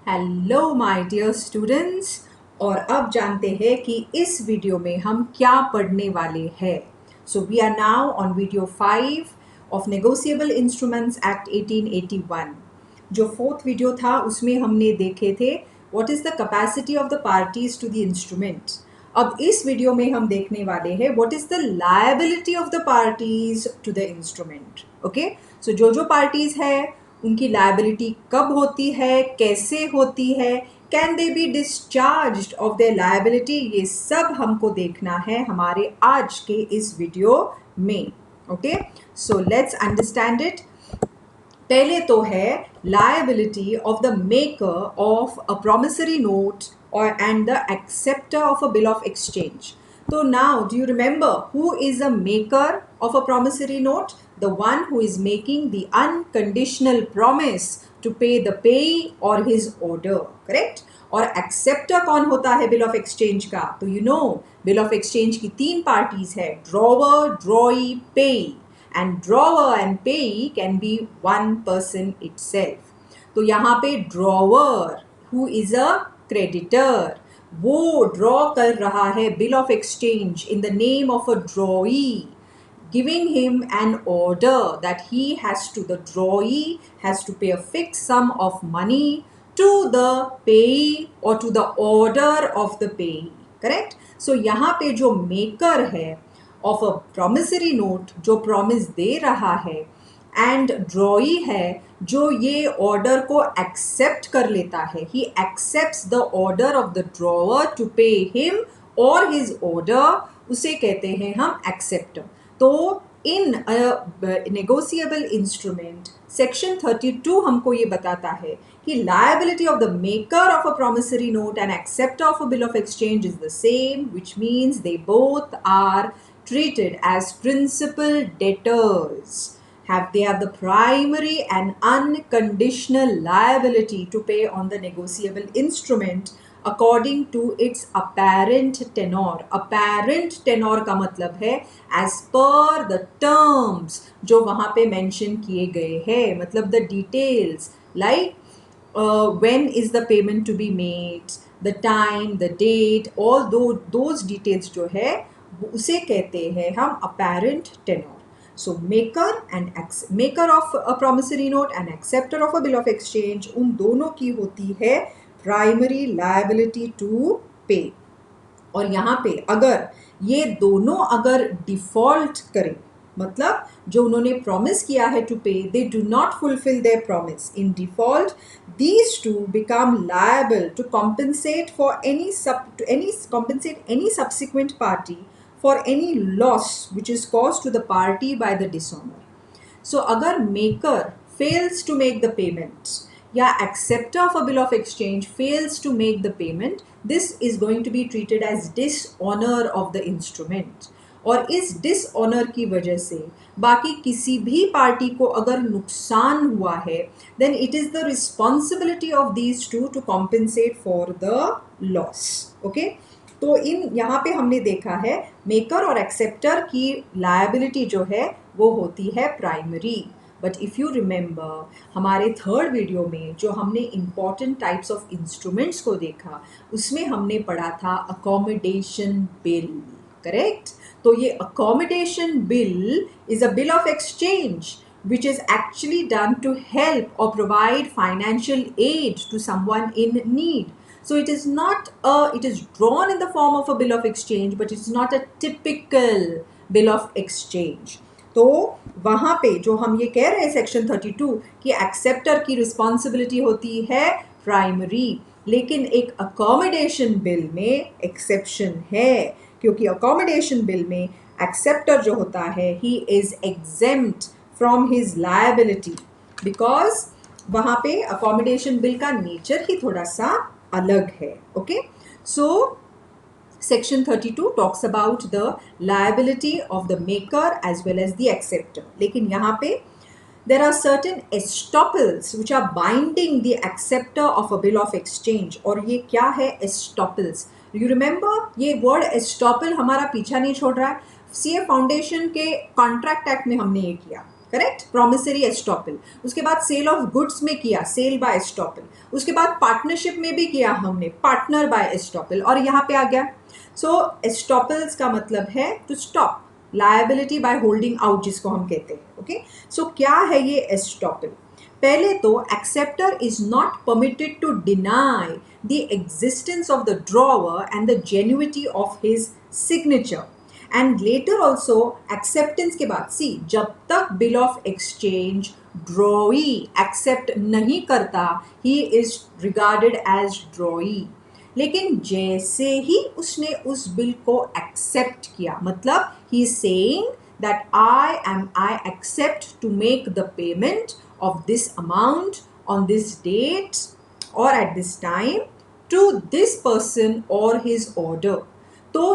Hello my dear students. और अब जानते हैं कि इस वीडियो में हम क्या पढ़ने वाले हैं। So we are now on video 5 of negotiable instruments act 1881। जो फोर्थ वीडियो था उसमें हमने देखे थे what is the capacity of the parties to the instrument. अब इस वीडियो में हम देखने वाले हैं what is the liability of the parties to the instrument. Okay, so जो पार्टीज है उनकी लायबिलिटी कब होती है, कैसे होती है, can they B discharged of their liability, ये सब हमको देखना है हमारे आज के इस वीडियो में। Okay, so let's understand it. पहले तो है liability of the maker of a promissory note or and the acceptor of a bill of exchange. So now, do you remember who is a maker of a promissory note? The one who is making the unconditional promise to pay the payee or his order, correct? और acceptor कौन होता है bill of exchange का? तो you know, bill of exchange की तीन parties है, drawer, drawee, payee. And drawer and payee can be one person itself. तो यहाँ पे drawer who is a creditor, वो draw कर रहा है bill of exchange in the name of a drawee, giving him an order that the drawee has to pay a fixed sum of money to the payee or to the order of the payee, correct? So यहाँ पे जो maker है of a promissory note, जो promise दे रहा है, and ड्रॉई है जो ये ऑर्डर को एक्सेप्ट कर लेता है, he accepts the order of the drawer to pay him और हिज ऑर्डर, उसे कहते हैं हम एक्सेप्टर। तो इन नेगोशिएबल इंस्ट्रूमेंट सेक्शन 32 हमको ये बताता है कि liability of the maker of a promissory note and acceptor of a bill of exchange is the same, which means they both are treated as principal debtors. They have the primary and unconditional liability to pay on the negotiable instrument according to its apparent tenor. Apparent tenor का मतलब है as per the terms जो वहाँ पे mention किए गए हैं, मतलब the details like when is the payment to be made, the time, the date, all those details जो है उसे कहते हैं हम apparent tenor. So maker of a promissory note and acceptor of a bill of exchange, उन दोनों की होती है primary liability to pay. और यहाँ पे अगर ये दोनों अगर डिफॉल्ट करें, मतलब जो उन्होंने प्रॉमिस किया है to pay, they do not fulfill their promise, in default these to become liable to compensate for any subsequent party for any loss which is caused to the party by the dishonor. So अगर maker fails to make the payment या acceptor of a bill of exchange fails to make the payment, this is going to be treated as dishonor of the instrument. और इस dishonor की वजह से बाकी किसी भी पार्टी को अगर नुकसान हुआ है, then it is the responsibility of these two to compensate for the loss. Okay? तो इन यहाँ पे हमने देखा है मेकर और एक्सेप्टर की लायबिलिटी जो है वो होती है primary. But if you remember हमारे थर्ड वीडियो में जो हमने इम्पॉर्टेंट टाइप्स ऑफ इंस्ट्रूमेंट्स को देखा, उसमें हमने पढ़ा था अकोमोडेशन बिल, करेक्ट? तो ये accommodation bill is a bill of exchange which is actually done to help or provide financial aid to someone in need. So it is drawn in the form of a bill of exchange, but it's not a typical bill of exchange. तो वहाँ पे जो हम ये कह रहे हैं section 32 कि एक्सेप्टर की रिस्पॉन्सिबिलिटी होती है प्राइमरी, लेकिन एक अकोमोडेशन बिल में एक्सेप्शन है, क्योंकि अकोमोडेशन बिल में एक्सेप्टर जो होता है he is exempt from his liability, because वहाँ पे अकोमोडेशन बिल का नेचर ही थोड़ा सा अलग है. Okay, so section 32 talks about the liability of the maker as well as the acceptor. लेकिन यहाँ पे there are certain estoppels which are binding the acceptor of a bill of exchange. और ये क्या है estoppels? You remember ये word estoppel हमारा पीछा नहीं छोड़ रहा है. सीए फाउंडेशन के कॉन्ट्रैक्ट एक्ट में हमने ये किया. Correct, promissory estoppel. उसके बाद सेल ऑफ गुड्स में किया, सेल बाय एस्टॉपल। उसके बाद पार्टनरशिप में भी किया हमने, पार्टनर बाय एस्टॉपल। और यहाँ पे आ गया, सो एस्टॉपल्स का मतलब है to stop, liability by holding out जिसको हम कहते हैं। ओके, सो क्या है ये एस्टॉपल? पहले तो acceptor is not permitted to deny the existence of the drawer and the genuineness of his signature. And later also acceptance के बाद, सी, जब तक bill of exchange drawee accept नहीं करता, he is regarded as drawee. लेकिन जैसे ही उसने उस बिल को एक्सेप्ट किया, मतलब he is saying that I accept to make the payment of this amount on this date or at this time to this person or his order. तो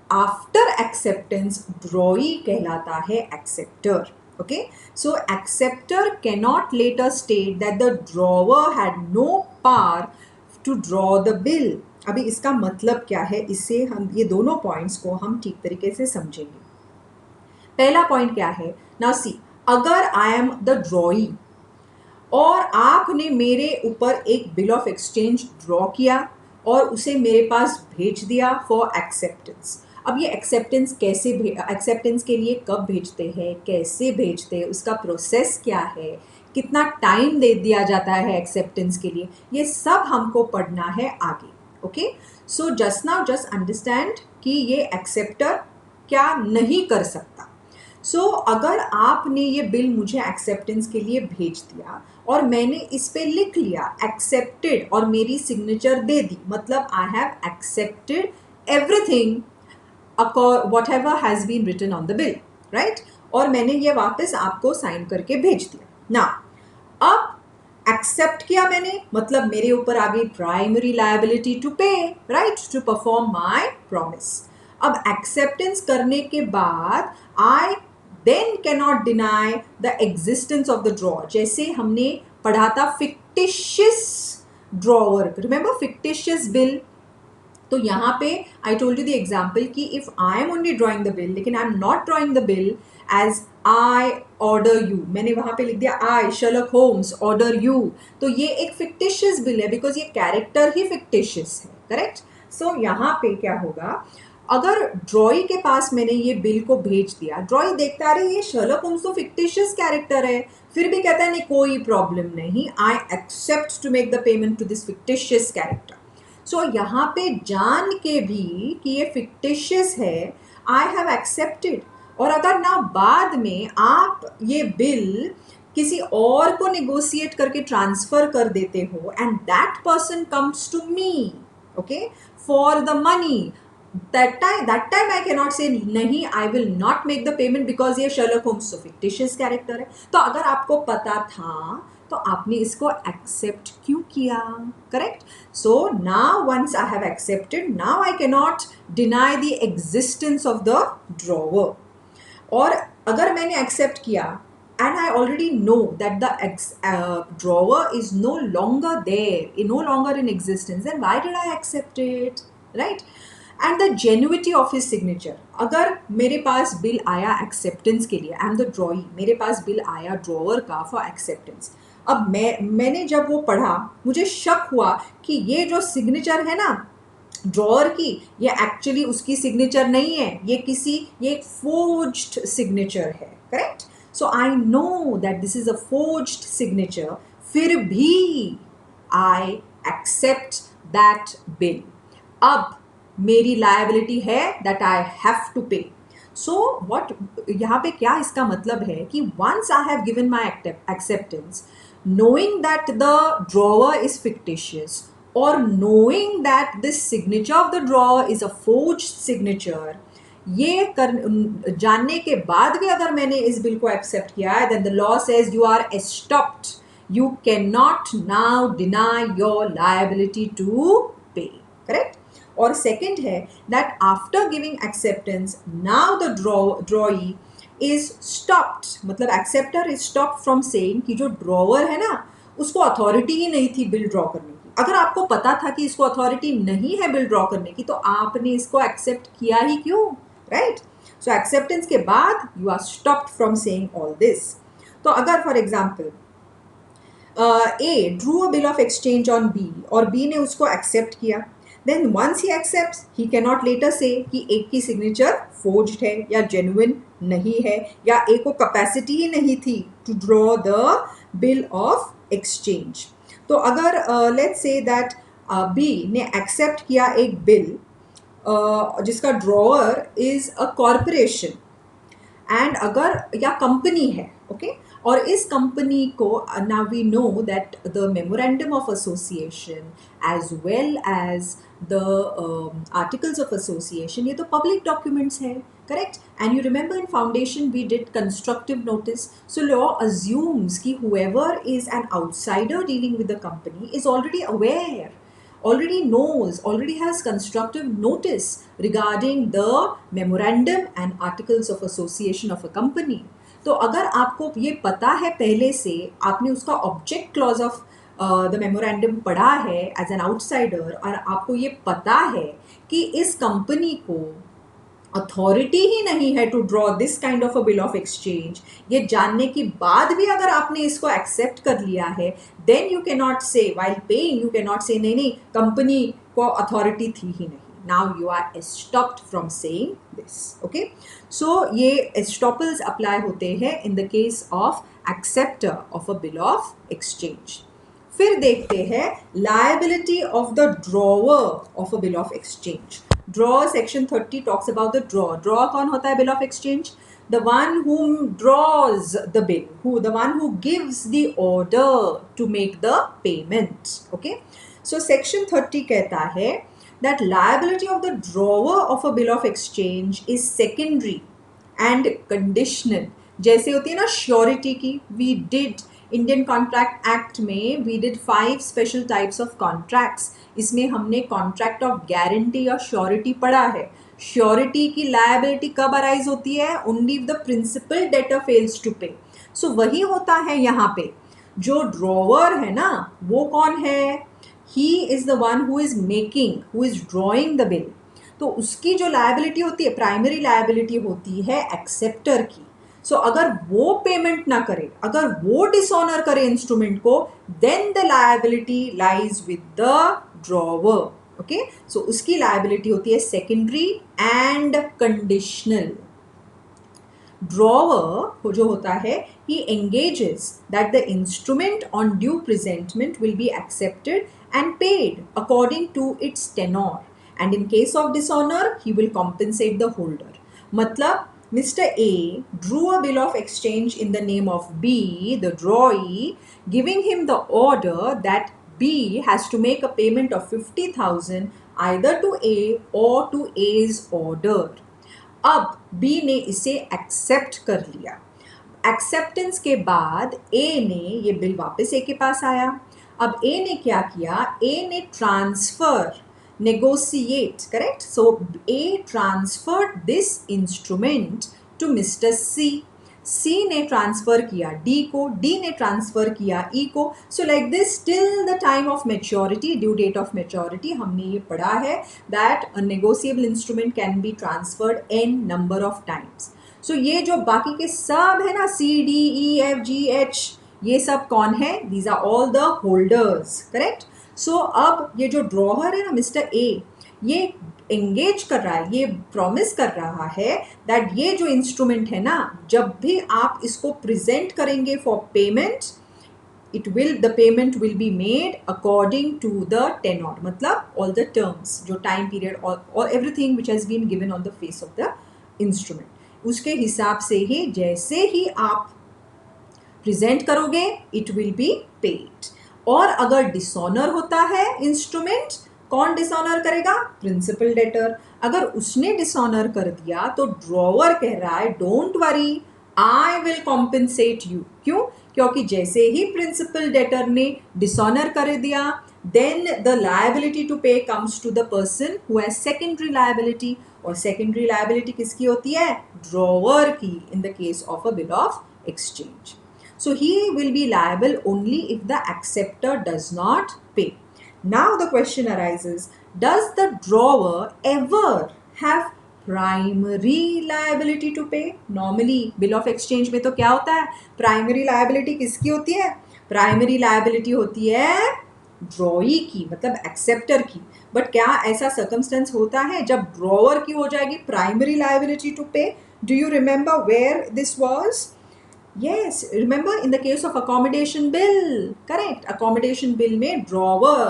after acceptance drawee कहलाता है acceptor. Okay, so acceptor cannot later state that the drawer had no power to draw the bill. अभी इसका मतलब क्या है, इससे हम ये दोनों पॉइंट्स को हम ठीक तरीके से समझेंगे। पहला पॉइंट क्या है, नाउ सी, अगर आई एम द ड्रॉई और आपने मेरे ऊपर एक बिल ऑफ एक्सचेंज ड्रॉ किया और उसे मेरे पास भेज दिया फॉर एक्सेप्टेंस। अब ये एक्सेप्टेंस एक्सेप्टेंस के लिए कब भेजते हैं, कैसे भेजते हैं, उसका प्रोसेस क्या है, कितना टाइम दे दिया जाता है एक्सेप्टेंस के लिए, ये सब हमको पढ़ना है आगे। Okay, so just now just understand कि ये एक्सेप्टर क्या नहीं कर सकता। सो अगर आपने ये बिल मुझे एक्सेप्टेंस के लिए भेज दिया और मैंने इस पे लिख लिया एक्सेप्टेड और मेरी सिग्नेचर दे दी, मतलब I have accepted everything whatever has been written on the bill, right? और मैंने ये वापस आपको साइन करके भेज दिया ना। अब एक्सेप्ट किया मैंने, मतलब मेरे ऊपर आ गई primary liability to pay, right, to perform my promise. अब एक्सेप्टेंस करने के बाद आई then cannot deny the existence of the drawer. जैसे हमने पढ़ा था fictitious drawer, remember fictitious bill? तो यहाँ पे I told you the example कि if I am only drawing the bill, लेकिन I am not drawing the bill as I order you, मैंने वहाँ पे लिख दिया I Sherlock Holmes order you, तो ये एक fictitious bill है because ये character ही fictitious है, correct? So यहाँ पे क्या होगा, अगर ड्रॉई के पास मैंने ये बिल को भेज दिया, ड्रॉई देखता रहे ये शर्लक होम्स तो फिक्टिशियस कैरेक्टर है, फिर भी कहता है नहीं कोई प्रॉब्लम नहीं, I accept to make the payment to this fictitious character. So यहाँ पे जान के भी कि ये फिक्टिशियस है, आई हैव एक्सेप्टेड। और अगर ना बाद में आप ये बिल किसी और को नेगोशिएट करके ट्रांसफर कर देते हो and that person comes to me, okay, for the money, that time I cannot say नहीं, I will not make the payment because ये Sherlock Holmes तो fictitious character है। तो अगर आपको पता था तो आपने इसको accept क्यों किया, correct? So now once I have accepted, now I cannot deny the existence of the drawer. और अगर मैंने accept किया and I already know that the drawer is no longer there, no longer in existence, then why did I accept it, right? And the genuineness of his signature, अगर मेरे पास bill आया acceptance के लिए, आई am the ड्रॉई, मेरे पास bill आया drawer का for acceptance. अब मैंने जब वो पढ़ा मुझे शक हुआ कि ये जो सिग्नेचर है ना ड्रॉवर की, ये एक्चुअली उसकी सिग्नेचर नहीं है, ये एक फोर्ज्ड सिग्नेचर है, correct? So I know that this is a forged signature, फिर भी आई एक्सेप्ट दैट बिल। अब मेरी लायबिलिटी है that I have to pay. So what यहाँ पे क्या इसका मतलब है कि once I have given my acceptance, knowing that the drawer is fictitious or knowing that this signature of the drawer is a forged signature, ये जानने के बाद भी अगर मैंने इस बिल को एक्सेप्ट किया है, then the law says you are stopped, you cannot now deny your liability to pay, correct? और सेकेंड है that after giving acceptance now the drawee is stopped, मतलब acceptor is stopped from saying कि जो drawer है ना उसको authority ही नहीं थी बिल ड्रॉ करने की। अगर आपको पता था कि इसको अथॉरिटी नहीं है बिल ड्रॉ करने की तो आपने इसको एक्सेप्ट किया ही क्यों, राइट? सो एक्सेप्टेंस के बाद you are stopped from saying all this. तो अगर for example A drew a bill of exchange on B और बी ने उसको एक्सेप्ट किया, then once he accepts he can not later say कि ए की सिग्नेचर फोर्ज्ड है या जेन्युइन नहीं है या ए को कैपेसिटी ही नहीं थी to draw the bill of exchange. तो अगर लेट्स से दैट बी ने एक्सेप्ट किया एक बिल जिसका drawer is a corporation and अगर या कंपनी है, ओके, और इस कंपनी को now we know that the memorandum of association as well as the articles of association, ये तो पब्लिक डॉक्यूमेंट्स है, correct? And you remember in foundation we did constructive notice, so law assumes कि whoever is an outsider dealing with the company is already aware, already knows, already has constructive notice regarding the memorandum and articles of association of a company. तो अगर आपको ये पता है पहले से, आपने उसका object clause of the memorandum पढ़ा है एज एन आउटसाइडर और आपको ये पता है कि इस कंपनी को अथॉरिटी ही नहीं है to draw this kind of a bill of exchange, ये जानने के बाद भी अगर आपने इसको एक्सेप्ट कर लिया है, then you can not say while paying, you can not say नहीं नहीं कंपनी को अथॉरिटी थी ही नहीं. Now you are stopped from saying this. Okay, so ये एस्टॉपल्स अप्लाई होते हैं in the case of acceptor of a bill of exchange. फिर देखते हैं liability of the drawer of a bill of exchange. Draw section 30 talks about the draw. Draw कौन होता है bill of exchange? The one whom draws the bill, the one who gives the order to make the payment. Okay, so section 30 कहता है that liability of the drawer of a bill of exchange is secondary and conditional. जैसे होती है ना surety की, we did Indian contract act में we did 5 special types of contracts. इसमें हमने कॉन्ट्रैक्ट ऑफ गारंटी या श्योरिटी पढ़ा है. श्योरिटी की लायबिलिटी कब अराइज होती है? Only if the principal debtor fails to pay. So वही होता है यहाँ पे. जो ड्रॉवर है ना, वो कौन है? He is the one who is making, who is drawing the bill. तो उसकी जो लायबिलिटी होती है, प्राइमरी लायबिलिटी होती है एक्सेप्टर की. सो अगर वो पेमेंट ना करे, अगर वो डिसऑनर करे इंस्ट्रूमेंट को, then the liability lies with the drawer. Okay, so उसकी लायबिलिटी होती है सेकेंडरी एंड कंडीशनल. ड्रॉवर जो होता है, he engages that the instrument on due presentment will be accepted and paid according to its tenor, and in case of dishonour he will compensate the holder. मतलब Mr. A drew a bill of exchange in the name of B, the drawee, giving him the order that B has to make a payment of 50,000 either to A or to A's order. अब B ने इसे accept कर लिया. Acceptance के बाद A ने ये bill वापस A के पास आया. अब A ने क्या किया? A ने transfer, negotiate, correct? So A transferred this instrument to Mr. C. C ने ट्रांसफर किया D को, D ने ट्रांसफर किया E को. So like this till the time of maturity, due date of maturity, हमने ये पढ़ा है that a negotiable instrument can be transferred n number of times. So ये जो बाकी के सब है ना, C, D, E, F, G, H, ये सब कौन है? These are all the holders, correct? सो अब ये जो ड्रॉवर है ना मिस्टर ए, ये एंगेज कर रहा है, ये प्रॉमिस कर रहा है दैट ये जो इंस्ट्रूमेंट है ना, जब भी आप इसको प्रेजेंट करेंगे for payment, the payment will be made according to the tenor. मतलब ऑल द टर्म्स, जो टाइम पीरियड और everything which has been given on the face of the instrument, उसके हिसाब से ही जैसे ही आप प्रेजेंट करोगे इट विल बी पेड. और अगर डिसऑनर होता है इंस्ट्रूमेंट, कौन डिसऑनर करेगा? Principal debtor. अगर उसने डिसऑनर कर दिया तो ड्रॉवर कह रहा है don't worry, I will compensate you. क्यों? क्योंकि जैसे ही प्रिंसिपल डेटर ने डिसऑनर कर दिया, then the liability to pay comes to the person who has secondary liability. और सेकेंडरी लायबिलिटी किसकी होती है? ड्रॉवर की, in the case of a bill of exchange. So he will be liable only if the acceptor does not pay. Now the question arises, does the drawer ever have primary liability to pay. Normally bill of exchange में तो क्या होता है, primary liability किसकी होती है, primary liability होती है ड्रॉई की, मतलब एक्सेप्टर की। बट क्या ऐसा सर्कमस्टेंस होता है जब ड्रॉवर की हो जाएगी primary liability to pay? Do you remember where this was? Yes, remember in the case of accommodation bill, correct? Accommodation bill में drawer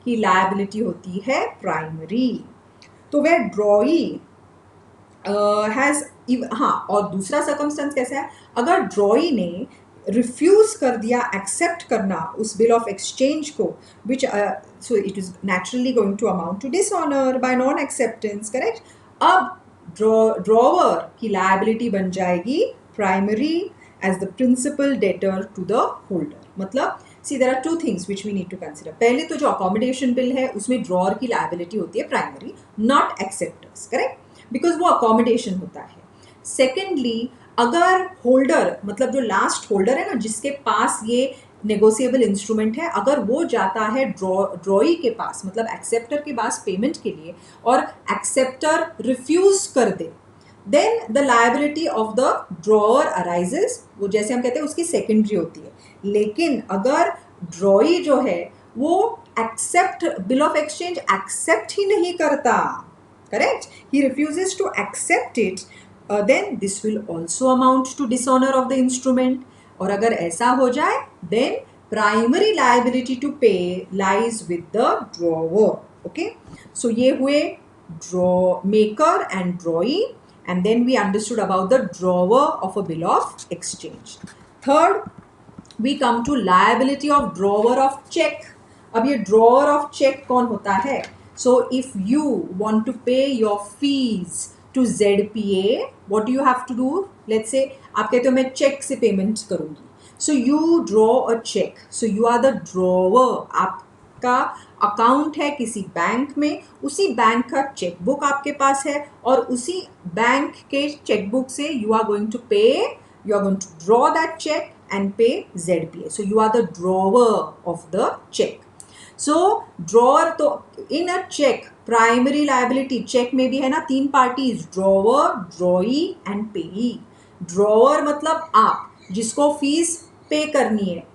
की liability होती है primary। तो वह ड्रॉई हैज, हाँ, और दूसरा सर्कमस्टेंस कैसा है, अगर ड्रॉई ने रिफ्यूज कर दिया एक्सेप्ट करना उस बिल ऑफ एक्सचेंज को, which so it is naturally going to amount to dishonour by non acceptance, correct? अब ड्रॉवर की लायबिलिटी बन जाएगी primary as the principal debtor to the holder. मतलब see there are two things which we need to consider. पहले तो जो accommodation bill है उसमें ड्रॉवर की लायबिलिटी होती है primary, not acceptors, correct? Because वो अकोमोडेशन होता है। सेकेंडली, अगर होल्डर, मतलब जो लास्ट होल्डर है ना, जिसके पास ये नेगोशिएबल इंस्ट्रूमेंट है, अगर वो जाता है ड्रॉई के पास, मतलब एक्सेप्टर के पास पेमेंट के लिए, और एक्सेप्टर रिफ्यूज कर दे, then the liability of the drawer arises. वो जैसे हम कहते हैं उसकी सेकेंडरी होती है। लेकिन अगर ड्रॉई जो है वो accept bill of exchange accept ही नहीं करता, correct, he refuses to accept it, then this will also amount to dishonor of the instrument। और अगर ऐसा हो जाए then primary liability to pay lies with the drawer। okay, so ये हुए draw maker and drawee, and then we understood about the drawer of a bill of exchange। Third, we come to liability of drawer of check। अब ये drawer of check कौन होता है? So if you want to pay your fees to ZPA, what do you have to do? Let's say आप कहते हो मैं check से पेमेंट करूंगी, so you draw a check, so you are the drawer। आपका अकाउंट है किसी bank में, उसी बैंक का चेक बुक आपके पास है, और उसी बैंक के चेक बुक से you are going to pay, you are going to draw that check and pay ZPA, so you are the drawer of the check। So drawer, तो इन अ check primary liability, check में भी है ना तीन parties, drawer, ड्रॉई and पेई। Drawer मतलब आप जिसको फीस पे करनी है,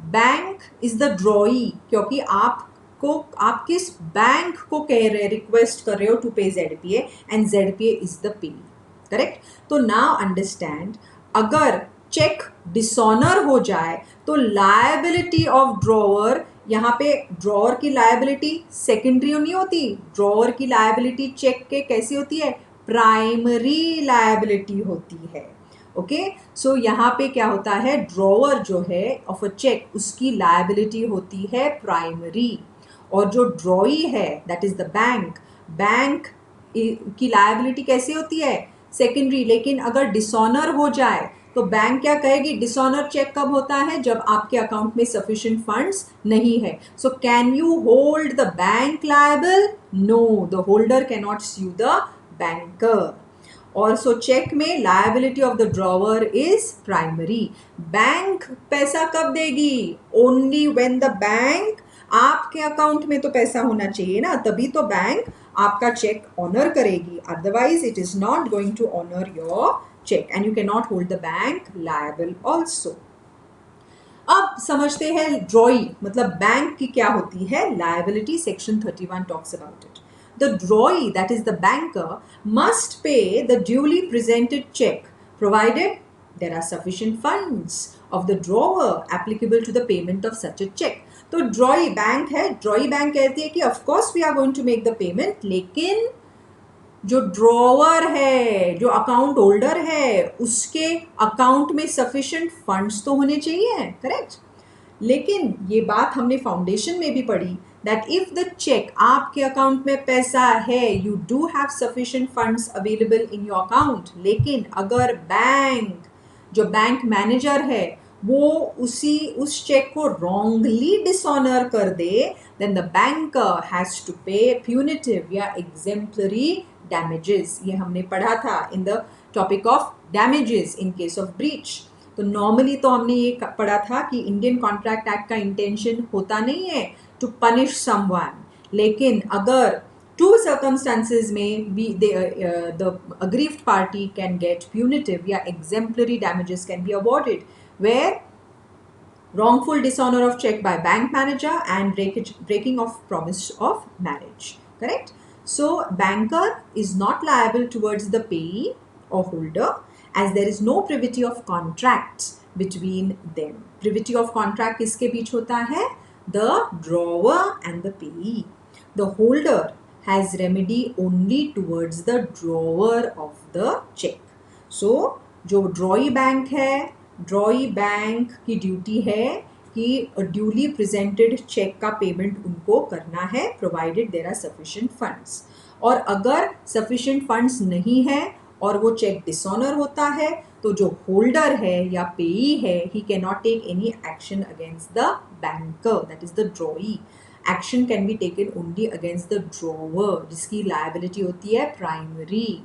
बैंक इज द ड्रॉई क्योंकि आप किस बैंक को कह रहे हैं, रिक्वेस्ट कर रहे हो टू पे ZPA, and ZPA is the पेई, करेक्ट? तो नाउ अंडरस्टैंड, अगर चेक डिसऑनर हो जाए तो लायबिलिटी ऑफ ड्रॉअर, यहाँ पे ड्रॉअर की लायबिलिटी सेकेंडरी नहीं होती, ड्रॉअर की लायबिलिटी चेक के कैसी होती है, प्राइमरी लायबिलिटी होती है। ओके, सो यहाँ पे क्या होता है, ड्रॉअर जो है ऑफ अ चेक, उसकी लायबिलिटी होती है प्राइमरी, और जो ड्रॉई है दैट इज द बैंक की लायबिलिटी कैसी होती है, सेकेंडरी। लेकिन अगर डिसऑनर हो जाए तो बैंक क्या कहेगी, डिसऑनर चेक कब होता है, जब आपके अकाउंट में सफिशिएंट फंड्स नहीं है। So can you hold the bank liable? No, the holder can not sue the banker. और सो चेक में liability of the drawer is primary. Bank पैसा कब देगी? ओनली व्हेन द बैंक, आपके account में तो पैसा होना चाहिए ना, तभी तो बैंक आपका चेक ऑनर करेगी, otherwise it is not going to honour your check and you cannot hold the bank liable also। अब समझते हैं ड्रॉई मतलब बैंक की क्या होती है liability. Section 31 talks about it। The drawee, that is the banker, must pay the duly presented check provided there are sufficient funds of the drawer applicable to the payment of such a check। तो ड्रॉई bank है, ड्रॉई bank कहती है कि of course we are going to make the payment, लेकिन जो drawer है, जो account holder है, उसके अकाउंट में सफिशिएंट फंड्स तो होने चाहिए, करेक्ट? लेकिन ये बात हमने फाउंडेशन में भी पढ़ी दैट इफ द चेक, आपके अकाउंट में पैसा है, you do have sufficient funds available in your account, लेकिन अगर बैंक, जो बैंक मैनेजर है, वो उस चेक को रॉन्गली डिसऑनर कर दे, then the banker has to pay punitive या एग्जेम्पलरी damages। ये हमने पढ़ा था in the topic of damages in case of breach. तो नॉर्मली तो हमने ये पढ़ा था कि इंडियन कॉन्ट्रैक्ट एक्ट का इंटेंशन होता नहीं है टू पनिश समवन, लेकिन अगर two circumstances में be the aggrieved party can get punitive या exemplary damages can be awarded, where wrongful dishonor of check by bank manager and breaking of promise of marriage. Correct? So banker is not liable towards the payee or holder as there is no privity of contracts between them. Privity of contract किसके बीच होता है? The drawer and the payee. The holder has remedy only towards the drawer of the check. So जो ड्रॉई bank है, ड्रॉई bank की duty है कि duly presented cheque का payment उनको करना है, provided there are sufficient funds. और अगर सफिशिएंट फंड्स नहीं है और वो चेक डिसऑनर होता है, तो जो होल्डर है या पेई है, he can not take any action against the banker, that is the drawee. Action can be taken only against the drawer, जिसकी लायबिलिटी होती है प्राइमरी.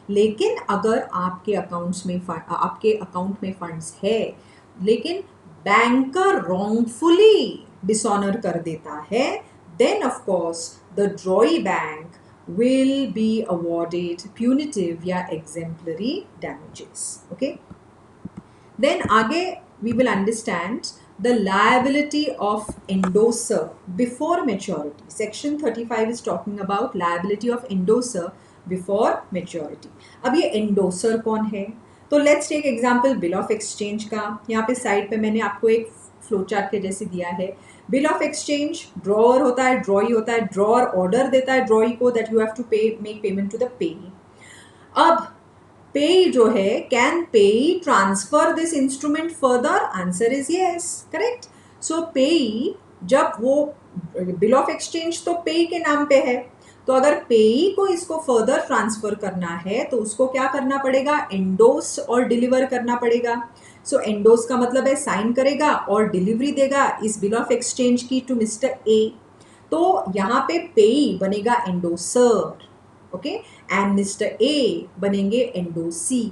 लेकिन अगर आपके अकाउंट में फंड्स है, लेकिन बैंकर रॉन्गफुली डिसऑनर कर देता है, then of course the drawee bank will be awarded punitive या exemplary damages. Okay, then आगे we will understand the liability of endorser before maturity. Section 35 is talking about liability of endorser before maturity. अब ये endorser कौन है? तो let's take example bill of exchange का. यहाँ पे साइड पे मैंने आपको एक फ्लो चार्ट के जैसे दिया है. बिल ऑफ एक्सचेंज, ड्रॉअर होता है, ड्रॉई होता है, ड्रॉअर ऑर्डर देता है ड्रॉई को that you have to pay make payment to the payee. अब पेई जो है, can payee transfer this instrument further? Answer is yes. Correct. So payee, जब वो बिल ऑफ एक्सचेंज तो पेई के नाम पे है, तो अगर पेई को इसको फर्दर ट्रांसफर करना है तो उसको क्या करना पड़ेगा? एंडोस और डिलीवर करना पड़ेगा. सो एंडोस का मतलब है साइन करेगा और डिलीवरी देगा इस बिल ऑफ एक्सचेंज की टू मिस्टर ए. तो यहाँ पे पेई बनेगा endorser, okay, and mister A बनेंगे एंडोसी.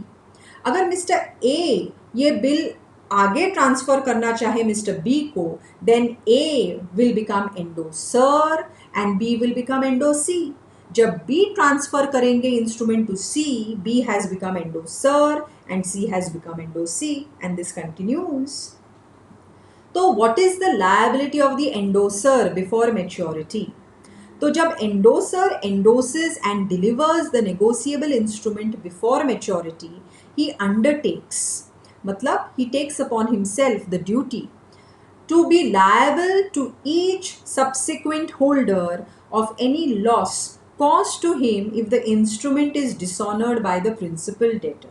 अगर मिस्टर ए ये बिल आगे ट्रांसफर करना चाहे मिस्टर बी को, then A will become endorser and B will become endorsee. जब B ट्रांसफर करेंगे instrument to C, B has become endorser and C has become endosee, and this continues. तो what is the liability of the endorser before maturity? तो जब endorser endorses and delivers the negotiable instrument before maturity, he undertakes, मतलब he takes upon himself the duty to be liable to each subsequent holder of any loss caused to him if the instrument is dishonored by the principal debtor.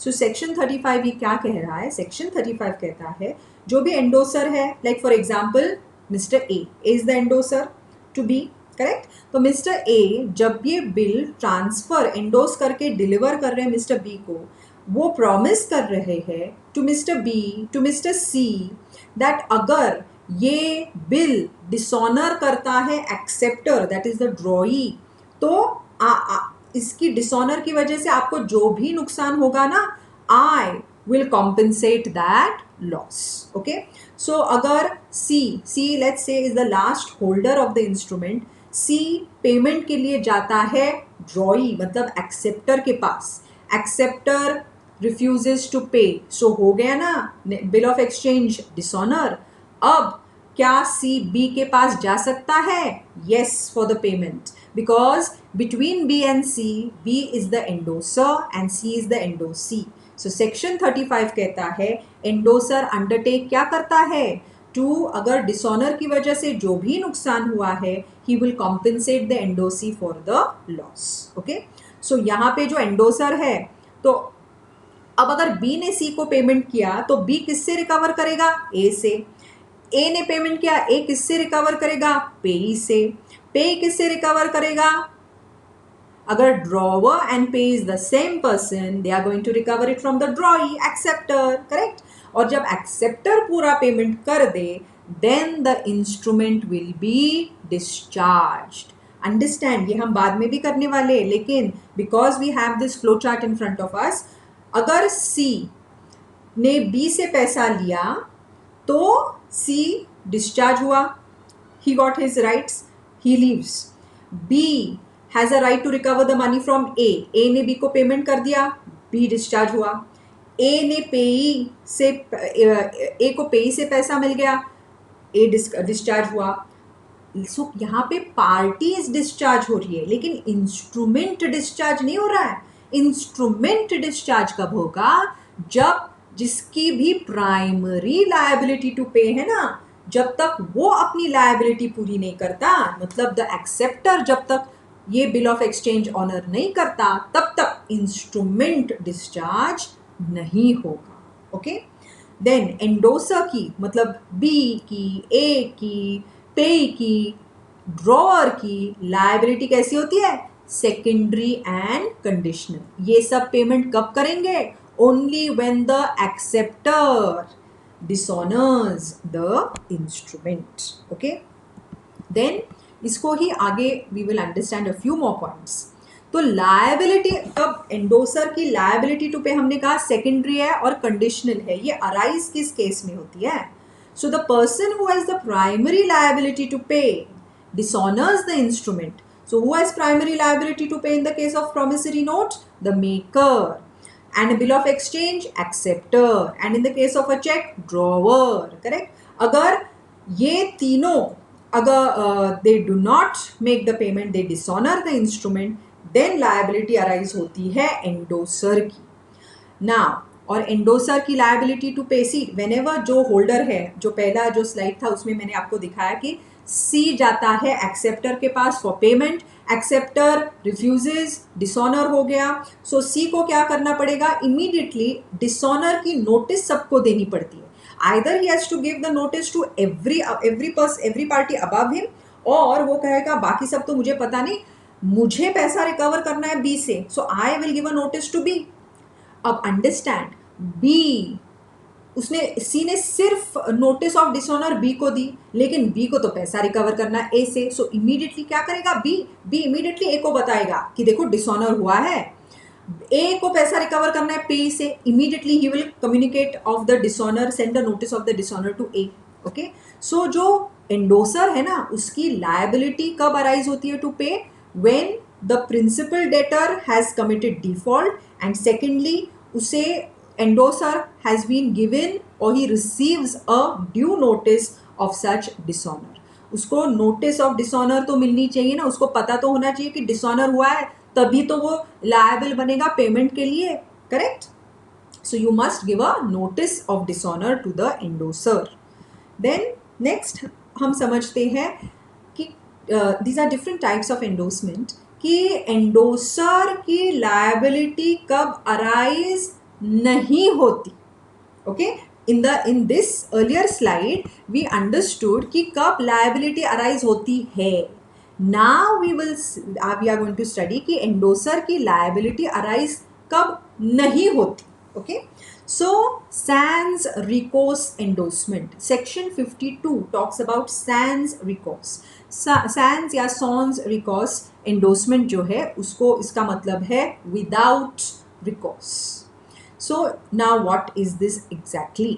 So section 35 ये क्या कह रहा है? section 35 कहता है जो भी endorser है, like for example mister A is the endorser to B, correct. तो मिस्टर A जब ये बिल ट्रांसफर एंडोस करके डिलीवर कर रहे हैं मिस्टर B को, वो प्रॉमिस कर रहे हैं to mister B, to mister C that अगर ये बिल डिसऑनर करता है acceptor that is the drawee, तो इसकी डिसऑनर की वजह से आपको जो भी नुकसान होगा ना, I will compensate that loss. Okay, so अगर C let's say is the last holder of the instrument, C payment के लिए जाता है ड्रॉई मतलब एक्सेप्टर के पास, एक्सेप्टर रिफ्यूजेस टू पे, सो हो गया ना बिल ऑफ एक्सचेंज डिसऑनर. अब क्या सी बी के पास जा सकता है? Yes, for the payment, because between B and C, B is the endorser and C is the endorsee. So section 35 कहता है endorser undertake क्या करता है? to अगर dishonor की वजह से जो भी नुकसान हुआ है, he will compensate the endorsee for the loss. Okay? So यहाँ पे जो endorser है, तो अब अगर B ने C को पेमेंट किया तो B किससे रिकवर करेगा? A से. A ने पेमेंट किया, A किससे रिकवर करेगा? पेई से. पे किससे रिकवर करेगा? अगर drawer and payee is the same person, they are going to recover it from the drawee acceptor, correct. और जब एक्सेप्टर पूरा पेमेंट कर दे, then the instrument will be discharged. Understand, ये हम बाद में भी करने वाले, लेकिन because we have this flow chart in front of us, अगर सी ने बी से पैसा लिया तो सी डिस्चार्ज हुआ, he got his rights, he leaves. B has a right to recover the money from A ने बी को payment कर दिया, बी डिस्चार्ज हुआ। ए ने पेई से ए को पेई से पैसा मिल गया, ए डिस्चार्ज हुआ। सो यहाँ पे पार्टीज डिस्चार्ज हो रही है, लेकिन इंस्ट्रूमेंट डिस्चार्ज नहीं हो रहा है। इंस्ट्रूमेंट डिस्चार्ज कब होगा? जब जिसकी भी प्राइमरी लायबिलिटी टू पे है ना, जब तक वो अपनी लायबिलिटी पूरी नहीं करता, मतलब द एक्सेप्टर जब तक ये बिल ऑफ एक्सचेंज ऑनर नहीं करता, तब तक इंस्ट्रूमेंट डिस्चार्ज नहीं होगा। ओके, देन एंडोसर की मतलब बी की, ए की, पे की, ड्रॉअर की लायबिलिटी कैसी होती है? Secondary and conditional. ये सब पेमेंट कब करेंगे? Only when the acceptor dishonours the instrument. Okay, then इसको ही आगे we will understand a few more points. तो लायबिलिटी कब, एंडोसर की लायबिलिटी टू पे हमने कहा सेकेंडरी है और कंडीशनल है। ये अराइज किस केस में होती है? So the person who has the primary liability to pay dishonors the instrument. So who has primary liability to pay in the case of promissory note? The maker. And a bill of exchange, acceptor. And in the case of a check, drawer. Correct? अगर ये तीनों अगर they do not make the payment, they dishonor the instrument, then liability arise होती है endorser की. Now, और endorser की liability to पे सी, वेनेवर जो होल्डर है, जो पहला जो स्लाइड था उसमें मैंने आपको दिखाया कि सी जाता है एक्सेप्टर के पास for payment, acceptor refuses, dishonour हो गया। सो सी को क्या करना पड़ेगा? इमीडिएटली डिसऑनर की नोटिस सबको देनी पड़ती है। Either he has to give the notice to every party above him, और वो कहेगा बाकी सब तो मुझे पता नहीं, मुझे पैसा रिकवर करना है बी से, so I will give a notice to B. अब अंडरस्टैंड, बी उसने सी ने सिर्फ नोटिस ऑफ डिसऑनर बी को दी, लेकिन बी को तो पैसा रिकवर करना है ए से। सो इमीडिएटली क्या करेगा? बी इमीडिएटली ए को बताएगा कि देखो डिसऑनर हुआ है, ए को पैसा रिकवर करना है पे से। Immediately he will communicate of the dishonour, send the notice of the dishonour to A. Okay, so जो एंडोसर है ना, उसकी लायबिलिटी कब अराइज होती है to pay? When the principal debtor has committed default, and secondly उसे endorser has been given or he receives a due notice of such dishonor. उसको notice of dishonour तो मिलनी चाहिए ना, उसको पता तो होना चाहिए कि डिसऑनर हुआ है, तभी तो वो लायबल बनेगा पेमेंट के लिए। Correct? So you must give a notice of dishonour to the endorser. Then next हम समझते हैं कि these are different types of endorsement, कि एंडोसर की लायबिलिटी कब अराइज नहीं होती। ओके, in this earlier slide we understood कि कब liability arise होती है। Now we are going to study कि endorser की liability arise कब नहीं होती। Okay, so sans recourse endorsement, section 52 talks about sans recourse. sans या sans recourse endorsement जो है उसको, इसका मतलब है without recourse. So now what is this exactly?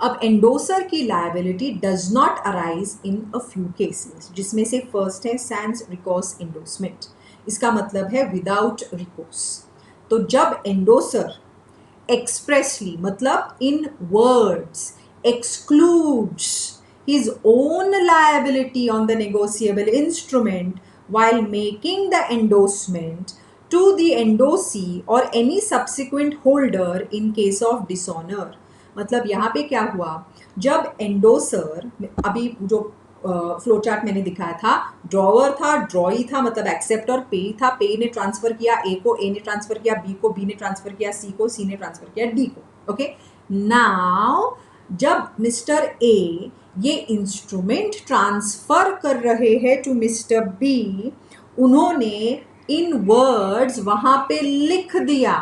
अब एंडोसर की liability does not arise in a few cases, जिसमें से फर्स्ट है सैंस रिकोर्स एंडोर्समेंट। इसका मतलब है विदाउट रिकोर्स। तो जब एंडोसर एक्सप्रेसली, मतलब in words, excludes his own liability on the negotiable instrument while making the endorsement to the endorsee or any subsequent holder in case of dishonor. मतलब यहाँ पे क्या हुआ? जब एंडोसर, अभी जो फ्लो चार्ट मैंने दिखाया था, ड्रॉवर था, ड्रॉई था, मतलब एक्सेप्ट और पे था। पे ने ट्रांसफर किया ए को, ए ने ट्रांसफर किया बी को, बी ने ट्रांसफर किया सी को, सी ने ट्रांसफर किया डी को। ओके, नाउ जब मिस्टर ए ये इंस्ट्रूमेंट ट्रांसफर कर रहे हैं टू मिस्टर बी, उन्होंने इन वर्ड्स वहां पे लिख दिया,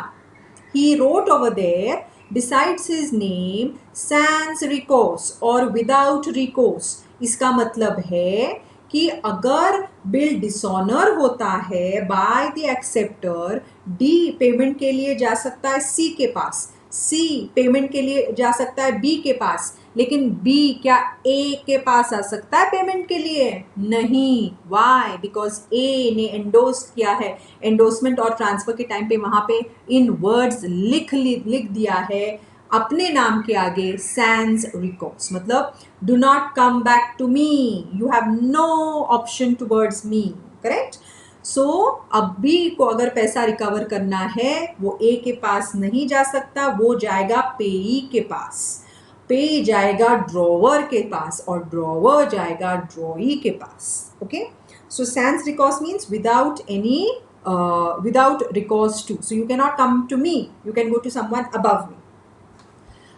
he wrote over there besides his name sans recourse और विदाउट recourse। इसका मतलब है कि अगर बिल डिसऑनर होता है by the acceptor, D payment के लिए जा सकता है सी के पास, सी पेमेंट के लिए जा सकता है बी के पास, लेकिन बी क्या ए के पास आ सकता है पेमेंट के लिए? नहीं। वाई? बिकॉज ए ने एंडोस किया है, एंडोसमेंट और ट्रांसफर के टाइम पे वहां पे इन वर्ड्स लिख दिया है अपने नाम के आगे सैंस रिकॉस, मतलब do not come back to me, you have no option towards me, correct? So अब बी को अगर पैसा रिकवर करना है वो ए के पास नहीं जा सकता, वो जाएगा पेई के पास, पे जाएगा ड्रॉवर के पास और ड्रॉवर जाएगा ड्रॉई के पास. Okay, so sans recourse means without any without recourse to, so you cannot come to me, you can go to someone above me.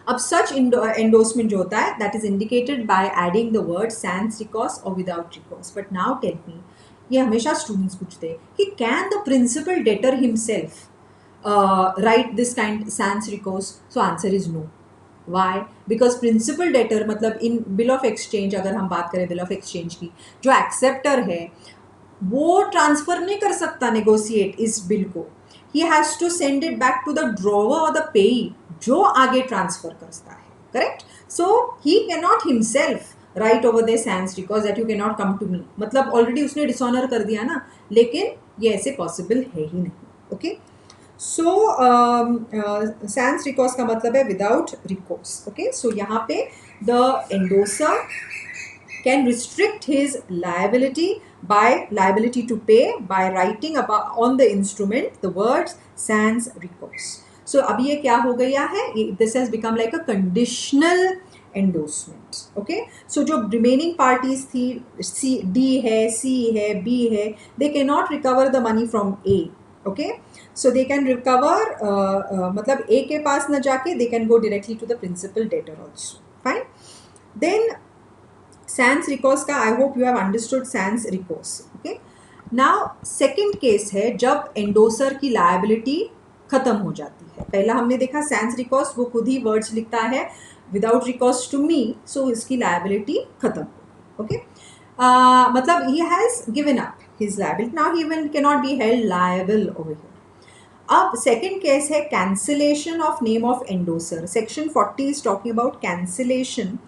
अब सच endorsement जो होता है that is indicated by adding the word sans recourse or without recourse. But now tell me, ये हमेशा students पूछते हैं कि can the principal debtor himself write this kind sans recourse? So answer is no. Why? Because principal debtor मतलब in bill of exchange, अगर हम बात करें बिल ऑफ एक्सचेंज की, जो एक्सेप्टर है वो ट्रांसफर नहीं कर सकता नेगोशिएट इस बिल को. He has to send it back to the drawer और द पेई जो आगे ट्रांसफर करता है, correct? So he can not himself write over the sans recourse that you can not come to me, मतलब already उसने dishonour कर दिया ना, लेकिन ये ऐसे पॉसिबल है ही नहीं. ओके, सो sans recourse का मतलब है विदाउट रिकोर्स. ओके, सो यहाँ पे the endorser can restrict his liability to pay by writing about on the instrument the words sans recourse. So अब ये क्या हो गया है? This has become like a conditional endorsement. Okay, so जो remaining parties थी, D है, C है, B है, they cannot recover the money from A. Okay, so they can recover मतलब A के पास न जाके they can go directly to the principal debtor also. Fine. Then sans recourse का I hope you have understood sans recourse. Okay, now second case है जब endorser की liability खत्म हो जाती है. पहला हमने देखा sans recourse, वो खुद ही वर्ड्स लिखता है विदाउट recourse टू मी, सो इसकी लायबिलिटी खत्म. ओके, मतलब he has given up his liability, now he even can not be held liable over here. अब सेकेंड केस है cancellation of name of endorser. Section 40 is talking about cancellation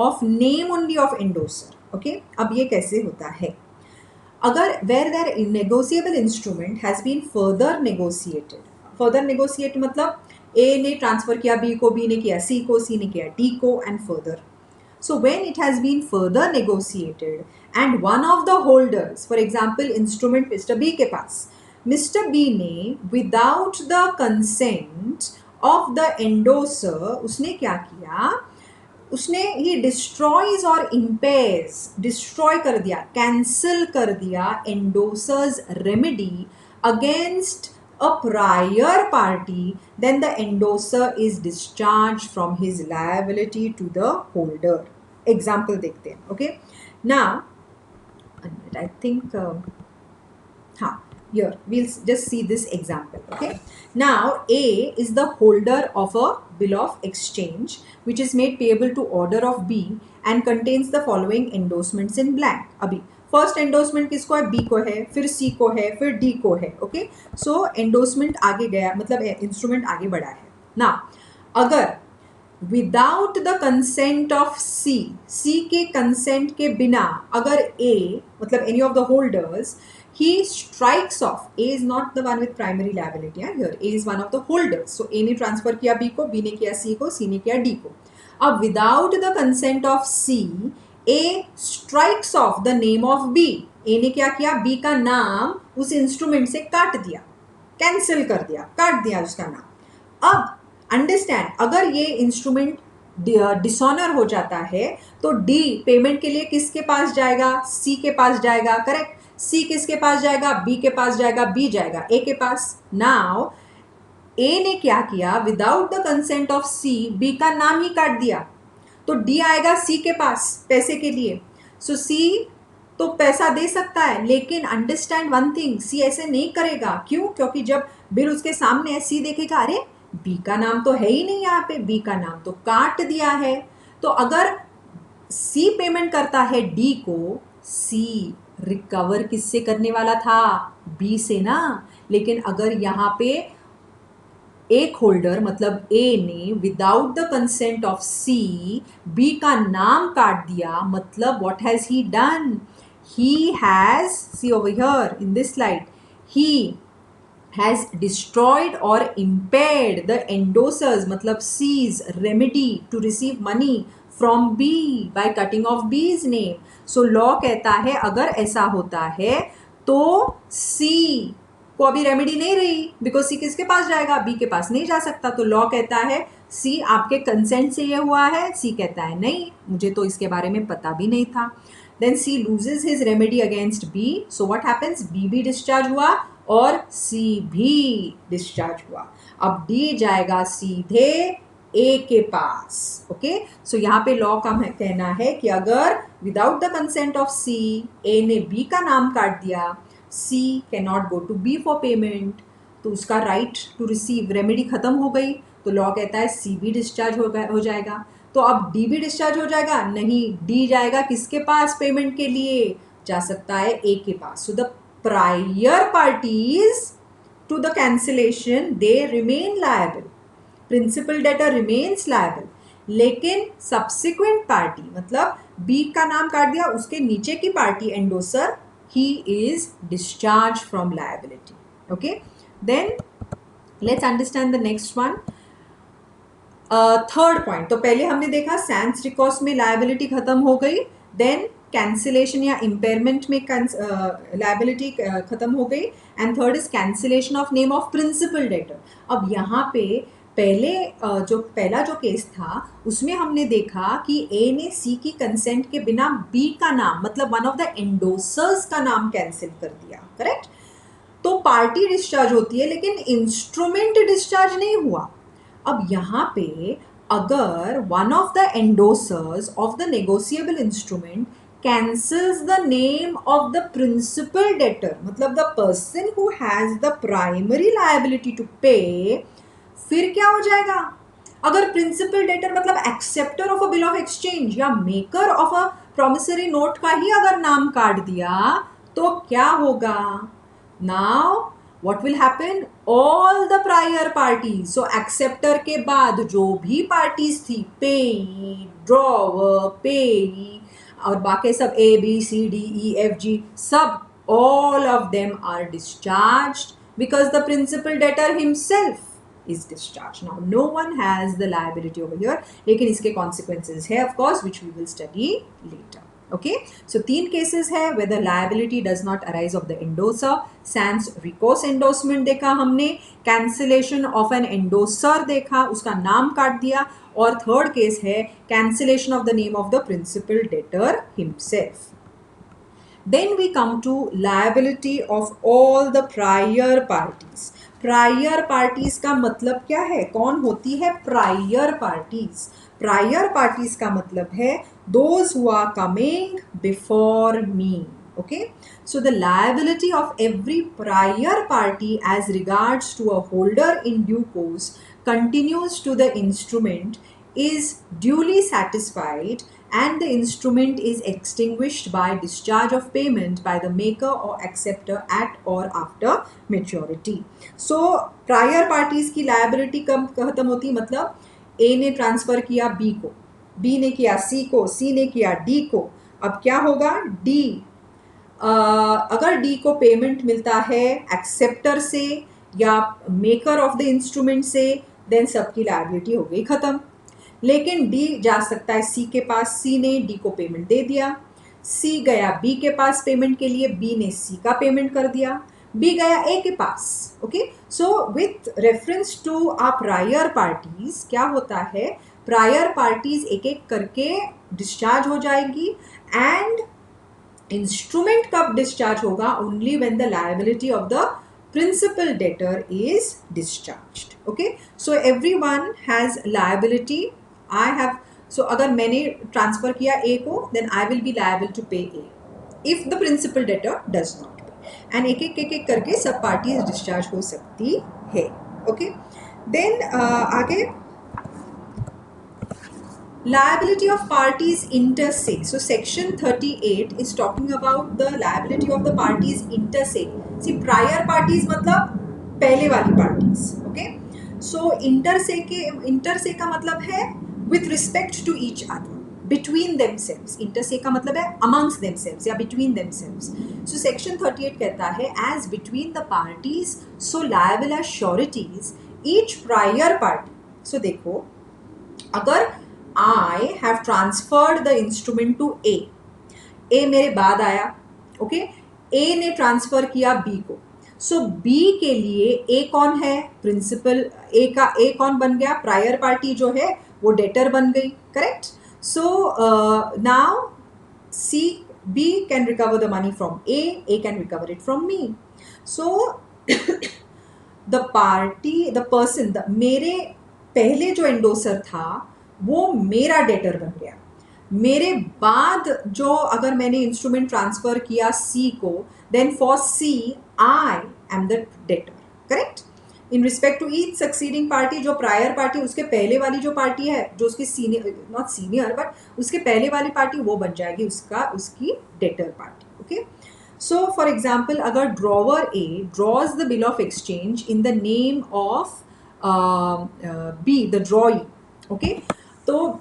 of name only of endorser. Okay, अब ये कैसे होता है? अगर where their negotiable instrument has been further negotiated, further negotiate मतलब A ने ट्रांसफर किया B को, B ने किया C को, C ने किया D को, and further. So when it has been further negotiated and one of the holders, for example instrument Mr. B के पास, Mr. B ने without the consent of the endorser उसने क्या किया? उसने ही डिस्ट्रॉयज और इम्पेयर्स, डिस्ट्रॉय कर दिया, cancel कर दिया endorser's remedy against a prior party, then the endorser is discharge from his liability to the holder. Example देखते हैं. ओके, नाउ आई थिंक हाँ, here we'll just see this example. Okay, now A is the holder of a bill of exchange which is made payable to order of B and contains the following endorsements in blank. अभी first endorsement किसको है? B को है, फिर C को है, फिर D को है. ओके, सो एंडोर्समेंट आगे गया, मतलब इंस्ट्रूमेंट आगे बढ़ा है ना. अगर विदाउट द कंसेंट ऑफ सी, सी के कंसेंट के बिना अगर A मतलब any of the holders, he strikes off, A is not the one with primary liability, here A is one of the holders, so A ने ट्रांसफर किया B को, B ने किया C को, C ने किया D को. अब without the consent of C, A strikes off the name of B. A ने क्या किया? B का नाम उस इंस्ट्रूमेंट से काट दिया, कैंसिल कर दिया, काट दिया उसका नाम. अब अंडरस्टैंड, अगर ये इंस्ट्रूमेंट डिसऑनर हो जाता है तो D पेमेंट के लिए किसके पास जाएगा? C के पास जाएगा, करेक्ट? C किसके पास जाएगा? B के पास जाएगा, B जाएगा A के पास. नाउ A ने क्या किया? Without the consent of C B का नाम ही काट दिया, तो D आएगा C के पास पैसे के लिए. सो C तो पैसा दे सकता है, लेकिन अंडरस्टैंड वन थिंग, C ऐसे नहीं करेगा. क्यों? क्योंकि जब बिल उसके सामने है, C देखेगा अरे B का नाम तो है ही नहीं यहाँ पे, B का नाम तो काट दिया है. तो अगर C पेमेंट करता है D को, C रिकवर किससे करने वाला था? B से ना. लेकिन अगर यहाँ पे एक होल्डर मतलब ए ने without the consent of C B का नाम काट दिया, मतलब what has he done? He has, see over here in this slide, he has destroyed or impaired the endorsers matlab C's remedy to receive money from B by cutting off B's name. So law कहता है अगर ऐसा होता है तो C को अभी remedy नहीं रही, बिकॉज C किसके पास जाएगा? B के पास नहीं जा सकता. तो लॉ कहता है C आपके कंसेंट से ये हुआ है. C कहता है नहीं, मुझे तो इसके बारे में पता भी नहीं था. Then C loses his remedy against B. So what happens? B भी डिस्चार्ज हुआ और C भी डिस्चार्ज हुआ. अब D जाएगा सीधे A के पास. ओके, सो यहाँ पे लॉ का कहना है कि अगर without the consent of C A ने B का नाम काट दिया, C cannot go to B for payment, तो उसका राइट टू रिसीव रेमेडी खत्म हो गई. तो लॉ कहता है C भी डिस्चार्ज हो जाएगा. तो अब D भी डिस्चार्ज हो जाएगा? नहीं, D जाएगा किसके पास पेमेंट के लिए? जा सकता है A के पास. So the prior parties to the cancellation they remain liable, principal debtor remains liable, लेकिन subsequent party मतलब B का नाम काट दिया, उसके नीचे की party endorser, he is discharged from liability. Okay, then let's understand the next one. Third point, तो पहले हमने देखा सैंस रिकॉर्ड्स में लायबिलिटी खत्म हो गई, देन कैंसिलेशन या इम्पेयरमेंट में लायबिलिटी खत्म हो गई, and third is cancellation of name of principal debtor. अब यहाँ पे पहला जो केस था उसमें हमने देखा कि ए ने सी की कंसेंट के बिना बी का नाम मतलब वन ऑफ द एंडोसर्स का नाम कैंसिल कर दिया, करेक्ट? तो पार्टी डिस्चार्ज होती है लेकिन इंस्ट्रूमेंट डिस्चार्ज नहीं हुआ. अब यहाँ पे अगर one of the endorsers of the negotiable instrument cancels the name of the principal debtor, मतलब the person who has the primary liability to pay, फिर क्या हो जाएगा? अगर प्रिंसिपल डेटर मतलब acceptor of a bill of exchange या maker of a promissory note का ही अगर नाम काट दिया तो क्या होगा? Now what will happen? All the prior parties, so acceptor के बाद जो भी parties थी, payee, drawer, payee और बाकी सब A, B, C, D, E, F, G, सब all of them are discharged because the principal debtor himself is discharged. Now no one has the liability over here, लेकिन इसके consequences है of course which we will study later. Okay, so 3 cases है where the liability does not arise of the endorser. sans recourse endorsement देखा हमने, cancellation of an endorser देखा, उसका नाम काट दिया, और थर्ड केस है cancellation of the name of the principal debtor himself. Then we come to liability of all the prior parties. Prior parties का मतलब क्या है? कौन होती है प्रायर पार्टीज? प्रायर पार्टीज का मतलब है those who are coming before me. Okay, so the liability of every prior party as regards to a holder in due course continues to the instrument is duly satisfied and the instrument is extinguished by discharge of payment by the maker or acceptor at or after maturity. So prior parties की liability कब खत्म होती? मतलब A ने transfer किया B को, B ने किया C को, C ने किया D को. अब क्या होगा? D अगर D को पेमेंट मिलता है एक्सेप्टर से या मेकर ऑफ द इंस्ट्रूमेंट से, देन सबकी लायबिलिटी हो गई खत्म. लेकिन D जा सकता है C के पास, C ने D को पेमेंट दे दिया, C गया B के पास पेमेंट के लिए, B ने C का पेमेंट कर दिया, B गया A के पास. Okay, so with reference to a prior parties क्या होता है? प्रायर पार्टीज एक एक करके डिस्चार्ज हो जाएगी एंड इंस्ट्रूमेंट कब डिस्चार्ज होगा? Only when the liability of the principal debtor is discharged. Okay, so everyone has liability. I have, so अगर मैंने ट्रांसफर किया A को, then I will be liable to pay A if the principal debtor does not pay. And एक एक करके सब parties discharge हो सकती है. Okay, then आगे liability of parties inter se. So section 38 is talking about the liability of the parties inter se. See, prior parties मतलब पहले वाली parties. Okay, सो इंटर से का मतलब है with respect to each other, between themselves. Inter se का मतलब है amongst themselves या बिटवीन देमसेल्व्स. सो सेक्शन 38 कहता है as between the parties so liable as sureties each prior party. So देखो, अगर I have transferred the instrument to A मेरे बाद आया, ओके, ए ने ट्रांसफर किया बी को. सो बी के लिए ए कौन है? प्रिंसिपल. ए कौन बन गया? प्रायर पार्टी जो है वो डेटर बन गई, correct. So now C B can recover the money from A can recover it from me. So the person, मेरे पहले जो एंडोसर था वो मेरा डेटर बन गया. मेरे बाद जो अगर मैंने इंस्ट्रूमेंट ट्रांसफर किया सी को, then for C I am the debtor, correct. In respect to each succeeding party, जो प्रायर पार्टी उसके पहले वाली जो पार्टी है, जो उसकी सीनियर, नॉट सीनियर बट उसके पहले वाली पार्टी, वो बन जाएगी उसकी debtor party. Okay. So for example, अगर drawer A draws the bill of exchange in the name of B the drawee, okay, तो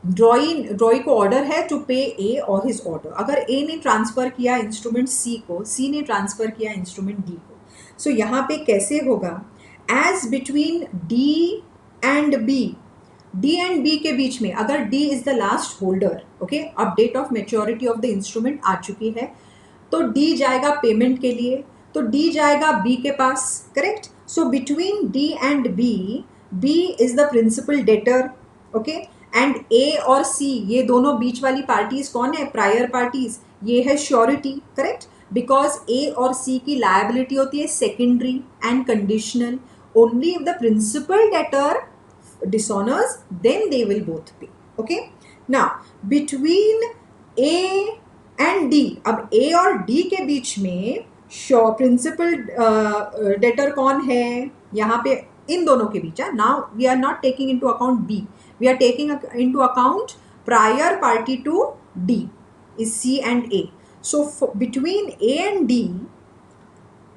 ड्रॉई को ऑर्डर है टू पे ए और हिज ऑर्डर. अगर ए ने ट्रांसफर किया इंस्ट्रूमेंट सी को, सी ने ट्रांसफर किया इंस्ट्रूमेंट डी को. सो यहाँ पे कैसे होगा? As between D and B के बीच में, अगर D is the last holder, okay, अब date of maturity of the instrument आ चुकी है, तो डी जाएगा पेमेंट के लिए, तो डी जाएगा बी के पास, correct. So between D and B is the principal debtor, okay, and A और सी, ये दोनों बीच वाली पार्टीज कौन है? Prior parties. ये है श्योरिटी, करेक्ट, बिकॉज ए और सी की लायबिलिटी होती है secondary and conditional. Only if the principal debtor dishonours then they will both pay. Okay. Now between A and D, अब ए और डी के बीच में प्रिंसिपल डेटर कौन है? यहाँ पे इन दोनों के बीच है. Now we are not taking into account B, we are taking into account prior party to D is C and A. So between A and D,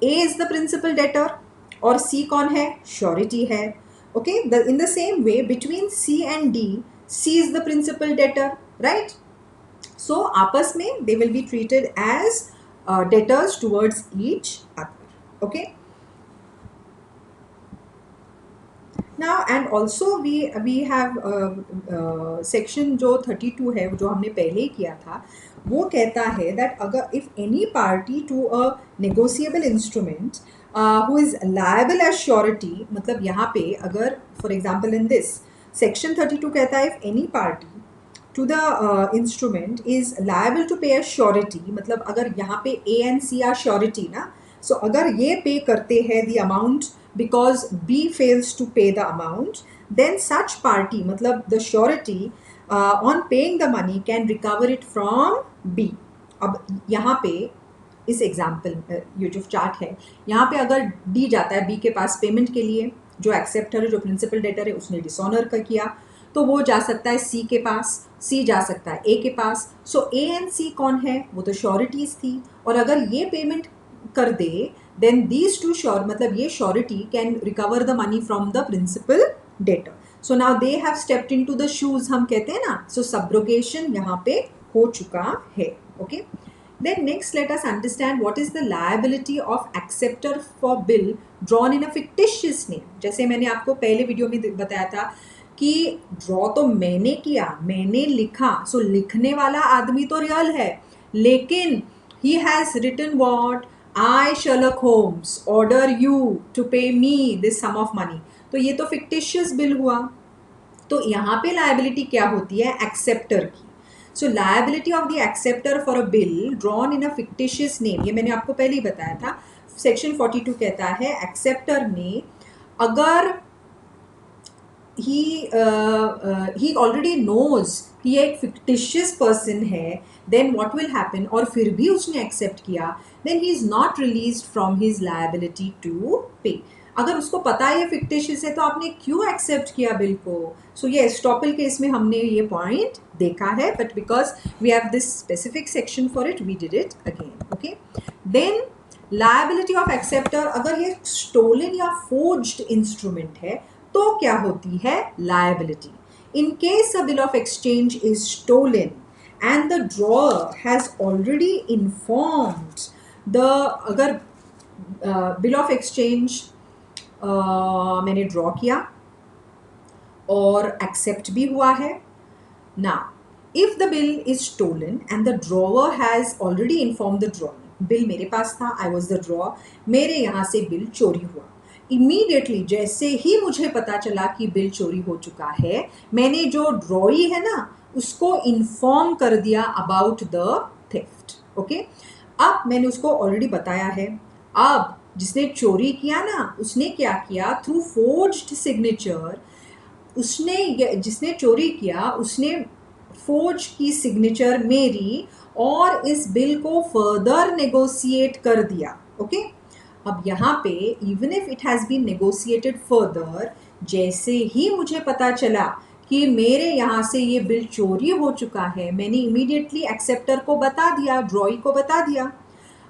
A is the principal debtor और C कौन है? surety है. Okay, in the same way between C and D, C is the principal debtor, right? So आपस में they will be treated as debtors towards each other. Okay. Now and also we have section जो 32 है, जो हमने पहले ही किया था, वो कहता है that अगर if any party to a negotiable instrument who is liable as surety, मतलब यहाँ पे अगर for example in this section 32 कहता है if any party to the instrument is liable to pay as surety, मतलब अगर यहाँ पे A and C are surety ना, so अगर ये पे करते हैं the amount because B fails to pay the amount, then such party, मतलब the surety on paying the money can recover it from B. अब यहाँ पे इस एग्जाम्पल, ये जो चार्ट है, यहाँ पे अगर D जाता है B के पास पेमेंट के लिए, जो एक्सेप्टर है, जो प्रिंसिपल डेटर है, उसने डिसऑनर का किया, तो वो जा सकता है C के पास, C जा सकता है A के पास. सो A एंड C कौन है? वो तो श्योरिटीज थी. और अगर ये पेमेंट कर दे, then these two मतलब ये surety can recover the money from the principal debtor. So now they have stepped into the shoes, हम कहते हैं ना. So subrogation यहाँ पे हो चुका है. Okay. Then next let us understand what is the liability of acceptor for bill drawn in a fictitious name. जैसे मैंने आपको पहले वीडियो में बताया था कि ड्रॉ तो मैंने किया, मैंने लिखा, सो लिखने वाला आदमी तो रियल है, लेकिन he has written what? I Sherlock Holmes order you to pay me this sum of money. तो ये तो fictitious bill हुआ. तो यहाँ पे liability क्या होती है? acceptor की. So liability of the acceptor for a bill drawn in a fictitious name, ये मैंने आपको पहले ही बताया था. सेक्शन 42 कहता है acceptor में अगर he already knows कि ये एक fictitious person है, then what will happen, और फिर भी उसने accept किया, then he is not released from his liability to pay. अगर उसको पता है ये fictitious है तो आपने क्यों accept किया बिल को? So ये estoppel केस में हमने ये point देखा है, but because we have this specific section for it, we did it again. Okay. Then liability of acceptor, अगर ये स्टोलन या फोर्ज्ड इंस्ट्रूमेंट है तो क्या होती है? Liability. In case a bill of exchange is stolen and the drawer has already informed the, अगर bill of exchange मैंने ड्रॉ किया और एक्सेप्ट भी हुआ है. Now if the bill is stolen and the drawer has already inform the drawer, bill मेरे पास था, आई वॉज द ड्रॉअर, मेरे यहाँ से बिल चोरी हुआ. इमीडिएटली जैसे ही मुझे पता चला कि बिल चोरी हो चुका है, मैंने जो ड्रॉई है ना उसको इन्फॉर्म कर दिया अबाउट द थेफ्ट. ओके, अब मैंने उसको ऑलरेडी बताया है. अब जिसने चोरी किया ना उसने क्या किया, थ्रू फोर्ज्ड सिग्नेचर, उसने, जिसने चोरी किया उसने फोर्ज की सिग्नेचर मेरी और इस बिल को फर्दर नेगोशिएट कर दिया. ओके, अब यहाँ पे even if it has been negotiated further, जैसे ही मुझे पता चला कि मेरे यहाँ से ये बिल चोरी हो चुका है, मैंने इमीडिएटली एक्सेप्टर को बता दिया, ड्रॉई को बता दिया.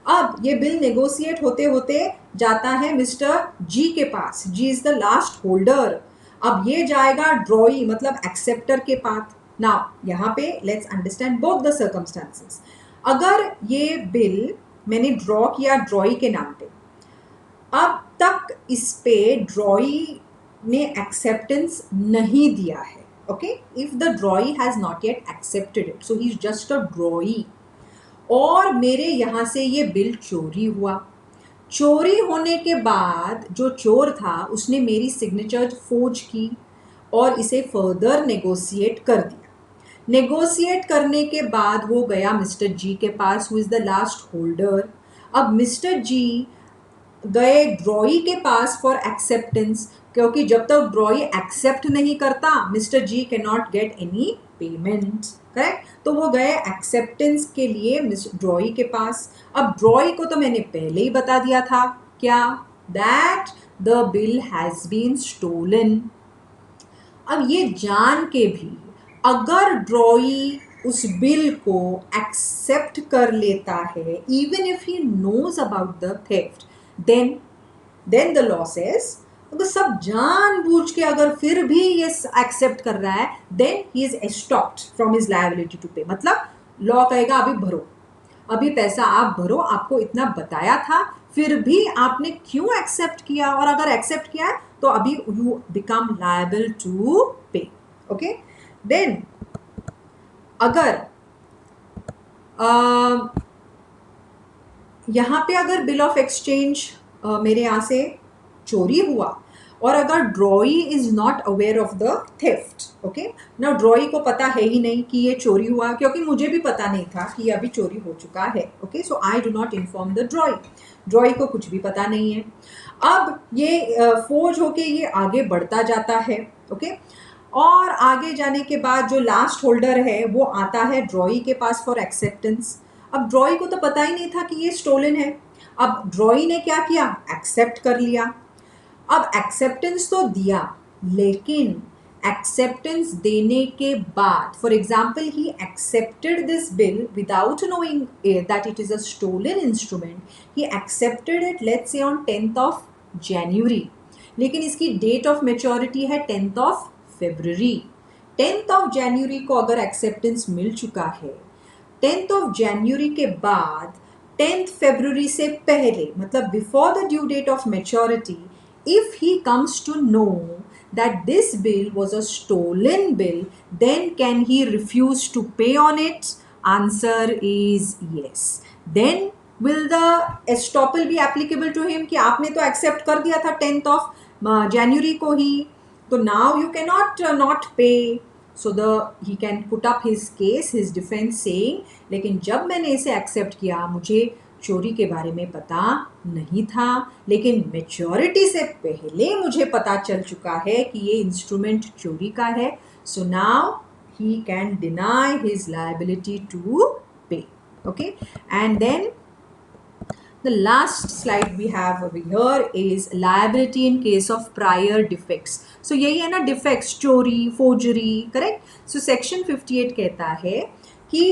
अब ये बिल नेगोशिएट होते होते जाता है मिस्टर जी के पास. जी इज द लास्ट होल्डर. अब ये जाएगा ड्रॉई मतलब एक्सेप्टर के पास. नाउ यहाँ पे let's understand both the circumstances. अगर ये बिल मैंने ड्रॉ किया ड्रॉई के नाम पे, अब तक इस पे ड्रॉई ने एक्सेप्टेंस नहीं दिया है. Okay, if the ड्रॉई has not yet accepted it, so he is just a ड्रॉई. और मेरे यहाँ से ये बिल चोरी हुआ. चोरी होने के बाद जो चोर था उसने मेरी सिग्नेचर फोर्ज की और इसे फर्दर नेगोशिएट कर दिया. नेगोशिएट करने के बाद वो गया मिस्टर जी के पास, who is the last holder. अब मिस्टर जी गए ड्रॉई के पास फॉर एक्सेप्टेंस, क्योंकि जब तक ड्रॉई एक्सेप्ट नहीं करता mister G can not get any payment. Correct, तो वो गए एक्सेप्टेंस के लिए ड्रॉई के पास. अब ड्रॉई को तो मैंने पहले ही बता दिया था, क्या? That the bill has been stolen. अब ये जान के भी अगर ड्रॉई उस बिल को एक्सेप्ट कर लेता है, even if he knows about the theft, then the law says, अगर सब जानबूझ के अगर फिर भी ये एक्सेप्ट कर रहा है, then he is stopped from his liability to pay. मतलब लॉ कहेगा अभी भरो, अभी पैसा आप भरो, आपको इतना बताया था, फिर भी आपने क्यों एक्सेप्ट किया, और अगर एक्सेप्ट किया है तो अभी you become liable to pay. Okay, then अगर यहाँ पे अगर बिल ऑफ एक्सचेंज मेरे यहाँ से चोरी हुआ और अगर ड्रॉई is not aware of the theft. Okay, ना ड्रॉई को पता है ही नहीं कि ये चोरी हुआ, क्योंकि मुझे भी पता नहीं था कि ये अभी चोरी हो चुका है. Okay, so I do not inform the ड्रॉई. ड्रॉई को कुछ भी पता नहीं है. अब ये फोर्ज होके ये आगे बढ़ता जाता है. ओके, और आगे जाने के बाद जो लास्ट होल्डर है वो आता है ड्रॉई के पास फॉर एक्सेप्टेंस. अब ड्रॉई को तो पता ही नहीं था कि ये स्टोलन है. अब ड्रॉई ने क्या किया, एक्सेप्ट कर लिया. अब एक्सेप्टेंस तो दिया, लेकिन एक्सेप्टेंस देने के बाद, for example he accepted this bill without knowing that it is a stolen instrument. He accepted it let's say on 10th of January, लेकिन इसकी डेट ऑफ मेच्योरिटी है 10th of February. 10th of January को अगर acceptance मिल चुका है, 10th of January के बाद 10th February से पहले, मतलब before the due date of maturity, if he comes to know that this bill was a stolen bill, then can he refuse to pay on it? Answer is yes. Then will the estoppel be applicable to him कि आपने तो accept कर दिया था 10th of January को ही, तो now you cannot not pay. So he can put up his case, his defense saying, लेकिन जब मैंने इसे accept किया मुझे चोरी के बारे में पता नहीं था, लेकिन मेच्योरिटी से पहले मुझे पता चल चुका है कि ये इंस्ट्रूमेंट चोरी का है. So now he can deny his liability to pay. Okay, and then the last slide we have over here is liability in case of prior defects. So यही है ना defects, चोरी, forgery, correct? So section 58 कहता है कि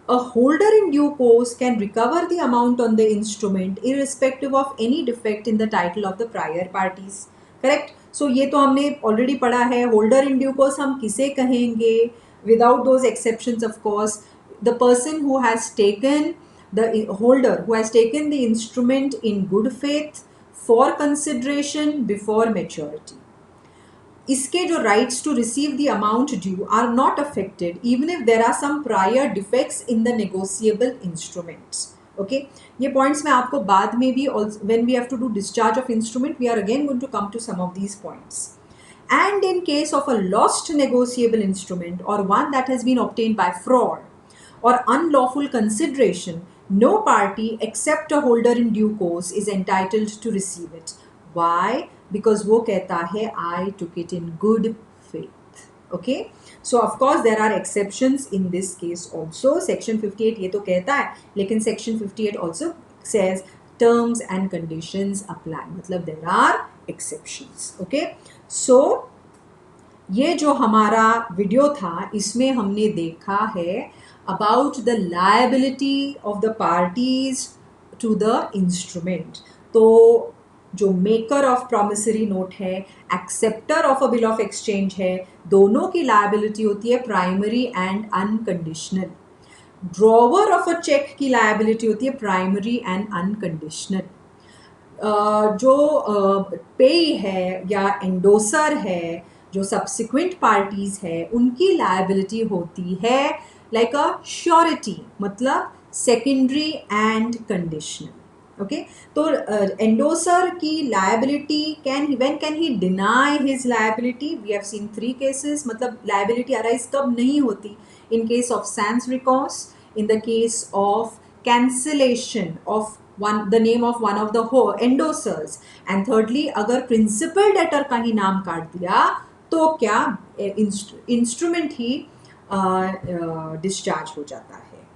a holder in due course can recover the amount on the instrument irrespective of any defect in the title of the prior parties. Correct? So ये तो हमने already पढ़ा है. Holder in due course हम किसे कहेंगे? Without those exceptions, of course, the person who has taken the holder who has taken the instrument in good faith for consideration before maturity. इसके जो rights to receive the amount due are not affected even if there are some prior defects in the negotiable instruments. Okay, ये points मैं आपको बाद में भी when we have to do discharge of instrument we are again going to come to some of these points. And in case of a lost negotiable instrument or one that has been obtained by fraud or unlawful consideration, no party except a holder in due course is entitled to receive it. Why? Because वो कहता है I took it in good faith. Okay, so of course there are exceptions in this case also. Section 58 ये तो कहता है, लेकिन section 58 also says terms and conditions apply. मतलब there are exceptions. Okay, so ये जो हमारा वीडियो था इसमें हमने देखा है about the liability of the parties to the instrument. तो जो मेकर ऑफ प्रॉमिसरी नोट है, acceptor of a bill of exchange है, दोनों की लायबिलिटी होती है primary and unconditional. Drawer of a cheque की लायबिलिटी होती है प्राइमरी एंड अनकंडीशनल. जो पेई है या एंडोसर है, जो सब्सिक्वेंट पार्टीज है, उनकी लायबिलिटी होती है लाइक अ श्योरिटी, मतलब सेकेंडरी एंड कंडीशनल. ओके, तो एंडोसर की liability when can he deny his liability? We have seen 3 cases. मतलब लायबिलिटी अराइज कब नहीं होती? In case of sans recourse, in the case of cancellation of the name of one of the endorsers, and thirdly अगर principal debtor का ही नाम काट दिया तो क्या इंस्ट्रूमेंट ही डिस्चार्ज हो जाता है.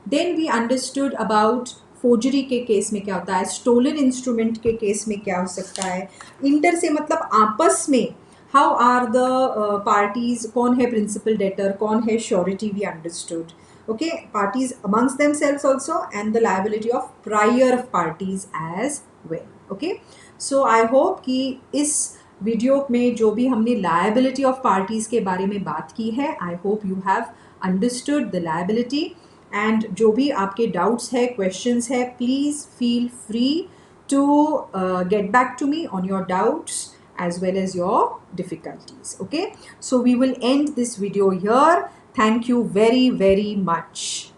Then we understood about forgery के केस में क्या होता है, स्टोलन इंस्ट्रूमेंट के केस में क्या हो सकता है. इंटर से मतलब आपस में हाउ आर द पार्टीज, कौन है प्रिंसिपल डेटर, कौन है surety, we understood. Okay, parties amongst themselves also, and the liability of prior parties as well. Okay, so I hope कि इस वीडियो में जो भी हमने liability of parties के बारे में बात की है, I hope you have understood the liability. And जो भी आपके doubts है, questions है, please feel free to get back to me on your doubts as well as your difficulties. Okay, so we will end this video here. Thank you very, very much.